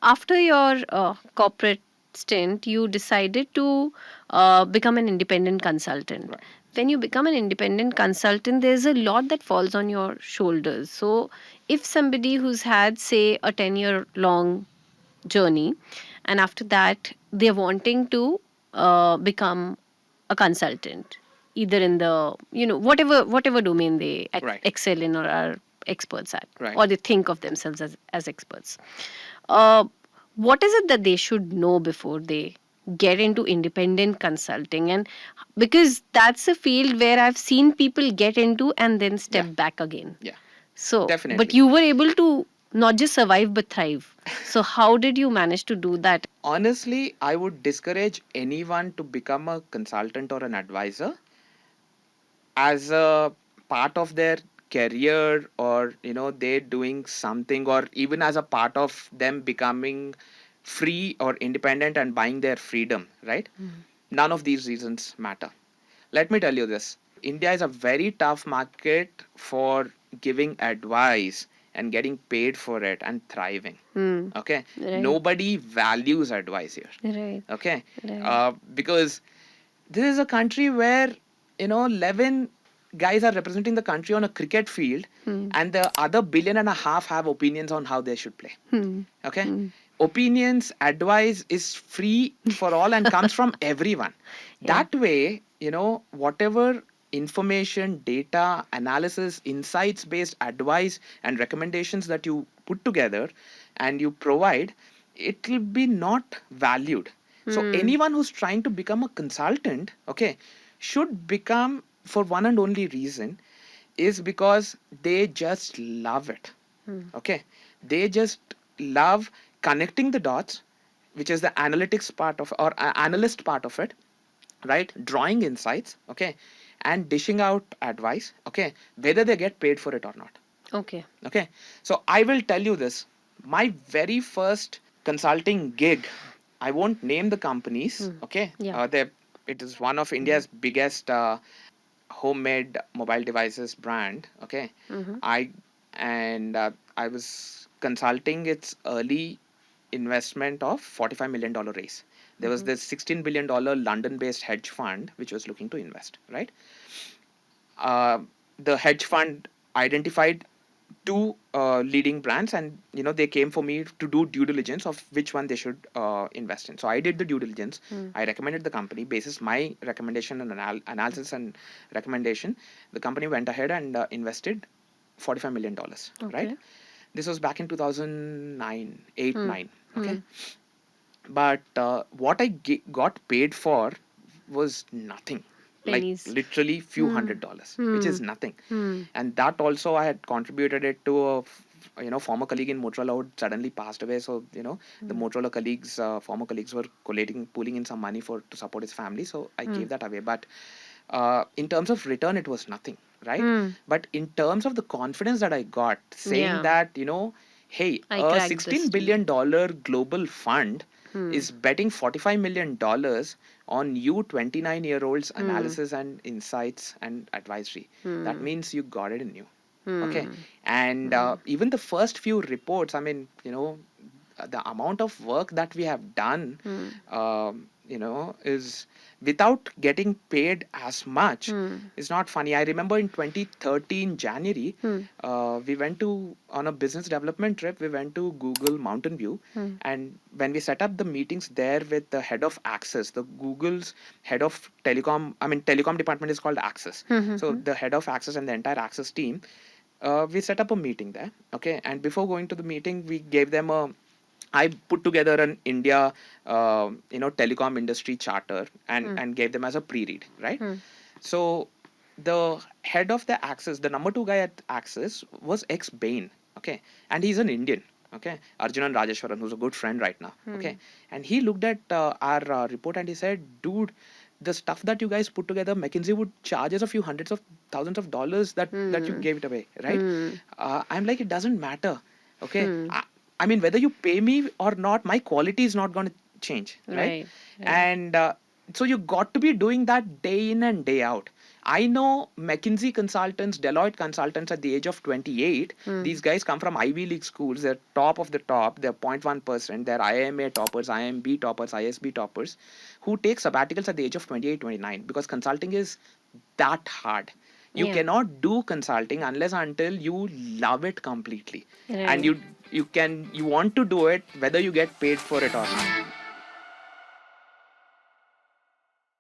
after your corporate stint, you decided to become an independent consultant. Right. When you become an independent consultant, there's a lot that falls on your shoulders. So, if somebody who's had, say, a 10-year long journey, and after that they're wanting to become a consultant, either in the, whatever domain they Right. excel in or are experts at, Right. or they think of themselves as experts, uh, what is it that they should know before they get into independent consulting? And because that's a field where I've seen people get into and then Yeah. step back again. Yeah. So, but Definitely. you were able to not just survive but thrive. So, how did you manage to do that? Honestly, I would discourage anyone to become a consultant or an advisor as a part of their career, or they're doing something, or even as a part of them becoming free or independent and buying their freedom, right? None of these reasons matter. Let me tell you this. India is a very tough market for giving advice and getting paid for it and thriving. Hmm. Okay, Right. nobody values advice here. Right. Okay, Right. because this is a country where 11 guys are representing the country on a cricket field, Hmm. and the other billion and a half have opinions on how they should play. Hmm. Okay, Hmm. opinions, advice is free for all and comes from everyone. Yeah. That way, whatever information, data, analysis, insights based advice and recommendations that you put together and you provide, it will be not valued. So Hmm. anyone who's trying to become a consultant, okay, should become for one and only reason, is because they just love it. Hmm. Okay, they just love connecting the dots, which is the analytics part of, or analyst part of it, right? Drawing insights, okay, and dishing out advice, okay, whether they get paid for it or not. Okay. Okay, so I will tell you this. My very first consulting gig, I won't name the companies, Hmm. okay, Yeah. it is one of India's biggest homemade mobile devices brand, okay. Mm-hmm. I and uh, i was consulting its early investment of $45 million raise. There was Mm-hmm. this $16 billion London based hedge fund which was looking to invest, right? uh, the hedge fund identified two leading brands, and they came for me to do due diligence of which one they should invest in. So I did the due diligence. Hmm. I recommended the company basis my recommendation and analysis and recommendation. The company went ahead and invested $45 million, right? Okay. This was back in 2009, 8, Hmm. 9. Hmm. Okay, but what I got paid for was nothing, like Pennies. literally few Hmm. $100s, which Hmm. is nothing. Hmm. And that also I had contributed it to a former colleague in Motorola who suddenly passed away. So the Hmm. Motorola colleagues, former colleagues, were collating, pooling in some money for to support his family. So I Hmm. gave that away. But in terms of return, it was nothing, right? Hmm. But in terms of the confidence that I got, saying Yeah. that hey, I a cracked this deal. $16 billion global fund Hmm. is betting $45 million on you 29-year-olds Hmm. analysis and insights and advisory. That Hmm. means you got it in you. Okay, Hmm. and Hmm. even the first few reports, I mean, the amount of work that we have done, Hmm. is without getting paid as much, Hmm. is not funny. I remember in 2013 January, Hmm. we went to on a business development trip. We went to Google Mountain View, Hmm. and when we set up the meetings there with the head of Access, the Google's head of telecom, I mean telecom department is called Access. Hmm. So Hmm. the head of Access and the entire Access team, we set up a meeting there. Okay, and before going to the meeting, we gave them a I put together an India, telecom industry charter, and Hmm. gave them as a pre-read, right? Hmm. So the head of the Axis, the number two guy at Axis, was ex Bain, okay, and he's an Indian, okay, Arjunan Rajeshwaran, who's a good friend right now, Hmm. okay, and he looked at our report and he said, "Dude, the stuff that you guys put together, McKinsey would charge us a few hundreds of thousands of dollars that you Hmm. gave it away, right?" Hmm. I'm like, it doesn't matter, okay. Hmm. I mean, whether you pay me or not, my quality is not going to change, right? Right. Right. And so you got to be doing that day in and day out. I know McKinsey consultants, Deloitte consultants at the age of 28. These guys come from Ivy League schools. They're top of the top. They're 0.1%. They're IMA toppers, IMB toppers, ISB toppers, who take sabbaticals at the age of 28, 29, because consulting is that hard. You Yeah. cannot do consulting unless until you love it completely. And Right. you want to do it whether you get paid for it or not.